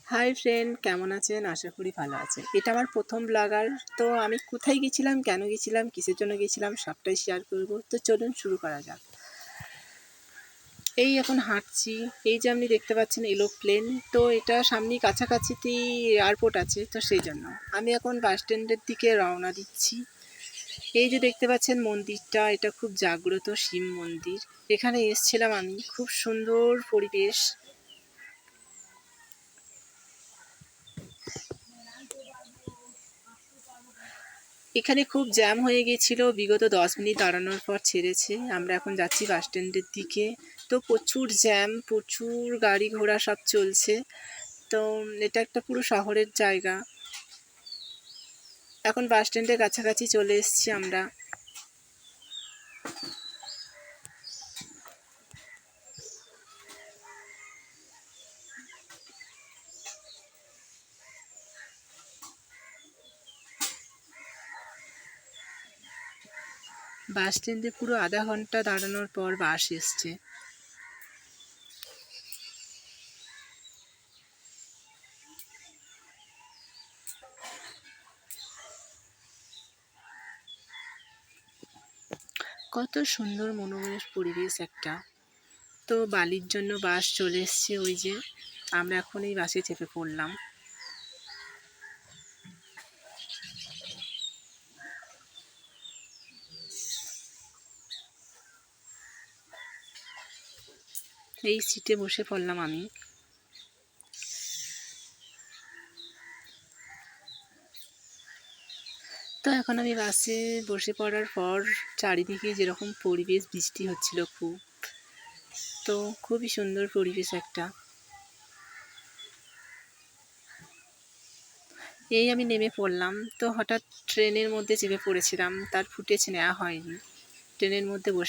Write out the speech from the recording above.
Hi friend, কেমন আছেন? আশা করি ভালো আছেন। এটা আমার প্রথম ব্লগার। তো আমি কোথায় গেছিলাম, কেন গেছিলাম, কিসের জন্য গেছিলাম সবটাই শেয়ার করব। তো চলুন শুরু করা যাক। এই এখন হাঁটছি। এই যে আপনি দেখতে পাচ্ছেন এরোপ্লেন, তো এটা সামনেই কাছাকাছিতেই এয়ারপোর্ট আছে, তো সেই জন্য আমি এখন বাস স্ট্যান্ডের দিকে রওনা দিচ্ছি। এই যে দেখতে পাচ্ছেন মন্দিরটা, এটা খুব জাগ্রত শিব মন্দির। এখানে এসেছিলাম আমি, খুব সুন্দর পরিবেশ। এখানে খুব জ্যাম হয়ে গেছিল, বিগত 10 মিনিট দাঁড়ানোর পর ছেড়েছে। আমরা এখন যাচ্ছি বাস স্ট্যান্ডের দিকে। তো প্রচুর জ্যাম, প্রচুর গাড়ি ঘোড়া সব চলছে। তো এটা একটা পুরো শহরের জায়গা। এখন বাস স্ট্যান্ডের কাছাকাছি চলে এসেছি আমরা। বাস স্ট্যান্ডে পুরো আধা ঘন্টা দাঁড়ানোর পর বাস এসছে। কত সুন্দর মনোরম পরিবেশ একটা। তো বালির জন্য বাস চলে এসছে, ওই যে আমরা এখন এই বাসে চেপে পড়লাম। এই সিটে বসে পড়লাম আমি। তো এখন আমি বাসে বসে পড়ার পর চারিদিকে যেরকম পরিবেশ, বৃষ্টি হচ্ছিল খুব। তো খুবই সুন্দর পরিবেশ একটা। এই আমি নেমে পড়লাম, তো হঠাৎ ট্রেনের মধ্যে চেপে পড়েছিলাম, তার ফুটেজ নেওয়া হয়নি। ট্রেনের মধ্যে বসে